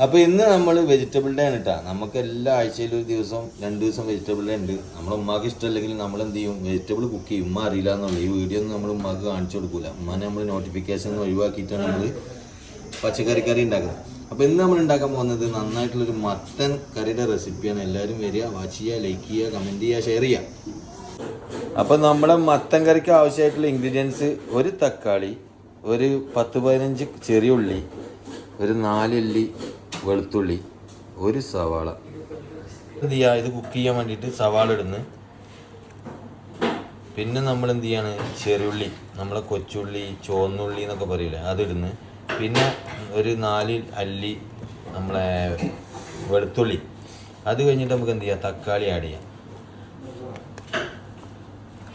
അപ്പോൾ ഇന്ന് നമ്മൾ വെജിറ്റബിൾ ഡേ ആണ് കേട്ടോ. നമുക്ക് എല്ലാ ആഴ്ചയിലും ഒരു ദിവസം 2 ദിവസം വെജിറ്റബിൾ ഡേ ഉണ്ട്. നമ്മളെ ഉമ്മാക്ക് ഇഷ്ടമല്ലെങ്കിൽ നമ്മൾ എന്ത് ചെയ്യും, വെജിറ്റബിൾ കുക്ക് ചെയ്യും. ഉമ്മ അറിയില്ല എന്നുള്ളൂ. ഈ വീഡിയോ ഒന്നും നമ്മൾ ഉമ്മാക്ക് കാണിച്ചു കൊടുക്കില്ല. ഉമ്മാനെ നമ്മൾ നോട്ടിഫിക്കേഷൻ ഒഴിവാക്കിയിട്ടാണ് നമ്മൾ പച്ചക്കറി ഉണ്ടാക്കുന്നത്. അപ്പോൾ ഇന്ന് നമ്മൾ ഉണ്ടാക്കാൻ പോകുന്നത് നന്നായിട്ടുള്ളൊരു മത്തൻ കറിയുടെ റെസിപ്പിയാണ്. എല്ലാവരും വരിക, വാച്ച് ചെയ്യുക, ലൈക്ക് ചെയ്യുക, കമൻറ്റ് ചെയ്യുക, ഷെയർ ചെയ്യുക. അപ്പോൾ നമ്മുടെ മത്തൻ കറിക്ക് ആവശ്യമായിട്ടുള്ള ഇൻഗ്രീഡിയൻസ്: ഒരു തക്കാളി, ഒരു 10-15 ചെറിയ ഉള്ളി, ഒരു 4 അല്ലി വെളുത്തുള്ളി, ഒരു സവാള. എന്ത് ചെയ്യുക, ഇത് കുക്ക് ചെയ്യാൻ വേണ്ടിയിട്ട് സവാള ഇടുന്നു. പിന്നെ നമ്മൾ എന്ത് ചെയ്യാണ്, ചെറുള്ളി, നമ്മളെ കൊച്ചുള്ളി, ചുവന്നുള്ളി എന്നൊക്കെ പറയില്ലേ, അതിടുന്നു. പിന്നെ ഒരു 4 അല്ലി നമ്മളെ വെളുത്തുള്ളി. അത് കഴിഞ്ഞിട്ട് നമുക്ക് എന്ത് ചെയ്യാം, തക്കാളി ആഡ് ചെയ്യാം.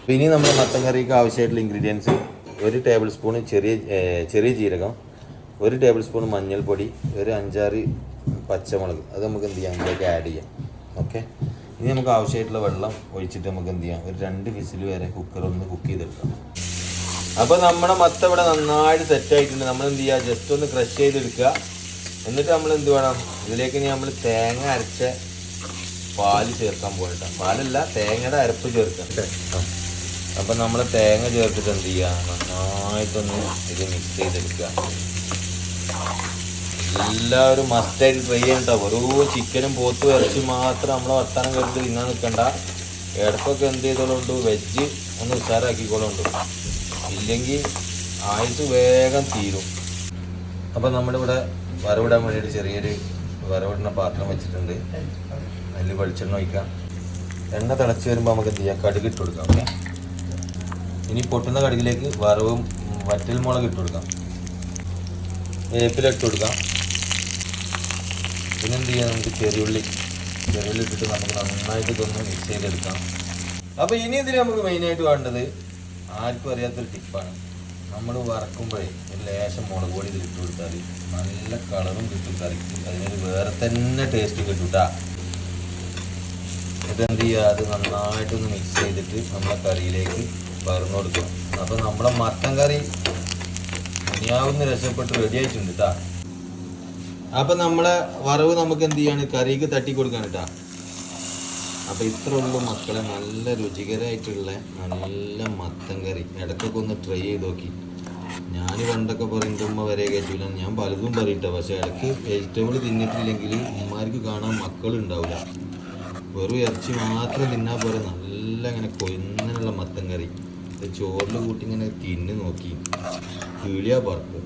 പിന്നെ നമ്മുടെ മത്തൻ കറിക്ക് ആവശ്യമായിട്ടുള്ള ഇൻഗ്രീഡിയൻസ്: 1 ടേബിൾ സ്പൂൺ ചെറിയ ജീരകം, 1 ടേബിൾ സ്പൂൺ മഞ്ഞൾപ്പൊടി, ഒരു 5-6 പച്ചമുളക്. അത് നമുക്ക് എന്ത് ചെയ്യാം, ഇതിലേക്ക് ആഡ് ചെയ്യാം. ഓക്കെ. ഇനി നമുക്ക് ആവശ്യമായിട്ടുള്ള വെള്ളം ഒഴിച്ചിട്ട് നമുക്ക് എന്ത് ചെയ്യാം, ഒരു 2 വിസിൽ വരെ കുക്കറൊന്ന് കുക്ക് ചെയ്തെടുക്കാം. അപ്പോൾ നമ്മുടെ മത്ത ഇവിടെ നന്നായിട്ട് സെറ്റായിട്ടുണ്ട്. നമ്മൾ എന്ത് ചെയ്യുക, ജസ്റ്റ് ഒന്ന് ക്രഷ് ചെയ്തെടുക്കുക. എന്നിട്ട് നമ്മൾ എന്ത് വേണം, ഇതിലേക്ക് ഇനി നമ്മൾ തേങ്ങ അരച്ച പാല് ചേർക്കാൻ പോകണ്ട. പാലല്ല, തേങ്ങയുടെ അരപ്പ് ചേർക്കാം. അപ്പം നമ്മൾ തേങ്ങ ചേർത്തിട്ട് എന്ത് ചെയ്യുക, നന്നായിട്ടൊന്ന് ഇത് മിക്സ് ചെയ്തെടുക്കുക. എല്ലാവരും മസ്റ്റായിട്ട് ട്രൈ ചെയ്യണം കേട്ടോ. വെറും ചിക്കനും പോത്തും ഇറച്ചി മാത്രം നമ്മളെ വർത്താനം കേട്ടിട്ട് തിന്നാൻ നിൽക്കണ്ട. ഇടയ്ക്കൊക്കെ എന്ത് ചെയ്തോളുണ്ട്, വെജ് ഒന്ന് ഉഷാറാക്കിക്കോളുണ്ട്. ഇല്ലെങ്കിൽ ആയുസ് വേഗം തീരും. അപ്പം നമ്മളിവിടെ വറവിടാൻ വേണ്ടിയിട്ട് ചെറിയൊരു വറവിടുന്ന പാത്രം വെച്ചിട്ടുണ്ട്. അതിൽ വെളിച്ചെണ്ണ ഒഴിക്കാം. എണ്ണ തിളച്ച് വരുമ്പോൾ നമുക്ക് എന്ത് ചെയ്യാം, കടുക് ഇട്ട് കൊടുക്കാം. ഓക്കെ. ഇനി പൊട്ടുന്ന കടുകിലേക്ക് വറവും വറ്റൽ മുളക് ഇട്ട് കൊടുക്കാം. വേപ്പില ഇട്ട് കൊടുക്കാം. പിന്നെ എന്ത് ചെയ്യാം, നമുക്ക് ചെറിയുള്ളി ഇട്ടിട്ട് നമുക്ക് നന്നായിട്ട് ഇതൊന്ന് മിക്സ് ചെയ്തെടുക്കാം. അപ്പോൾ ഇനി ഇതിൽ നമുക്ക് മെയിനായിട്ട് വേണ്ടത്, ആർക്കും അറിയാത്തൊരു ടിപ്പാണ്. നമ്മൾ വറക്കുമ്പോഴേ ഒരു ലേശം മുളക് പൊടി ഇതിലിട്ട് കൊടുത്താൽ നല്ല കളറും കിട്ടും കറിക്ക്. അതിനൊരു വേറെ തന്നെ ടേസ്റ്റ് കിട്ടും കേട്ടോ. ഇതെന്ത് ചെയ്യുക, അത് നന്നായിട്ടൊന്ന് മിക്സ് ചെയ്തിട്ട് നമ്മളെ കറിയിലേക്ക് പകർന്നു കൊടുക്കുക. അപ്പോൾ നമ്മളെ മത്തൻ കറി മുനിയാവുന്ന രക്ഷപ്പെട്ട് റെഡി ആയിട്ടുണ്ട് കേട്ടോ. അപ്പം നമ്മളെ വറവ് നമുക്ക് എന്ത് ചെയ്യാണ്, കറിക്ക് തട്ടി കൊടുക്കാൻ കേട്ടോ. അപ്പം ഇത്ര ഉള്ളൂ മക്കളെ, നല്ല രുചികരമായിട്ടുള്ള നല്ല മത്തൻ കറി. ഇടയ്ക്കൊക്കെ ഒന്ന് ട്രൈ ചെയ്ത് നോക്കി. ഞാൻ പണ്ടൊക്കെ പറയുമ്പോൾ ഉമ്മ വരെ കയറ്റില്ല, ഞാൻ പലതും പറയട്ടെ. പക്ഷേ ഇടയ്ക്ക് വെജിറ്റബിൾ തിന്നിട്ടില്ലെങ്കിൽ ഉമ്മാർക്ക് കാണാൻ മക്കളുണ്ടാവില്ല. വെറും ഇറച്ചി മാത്രം തിന്നാൽ പോലെ നല്ല ഇങ്ങനെ കൊയ്ന്നനുള്ള മത്തൻ കറി ചോറിൽ കൂട്ടി ഇങ്ങനെ തിന്ന് നോക്കി കിളിയാ പറക്കും.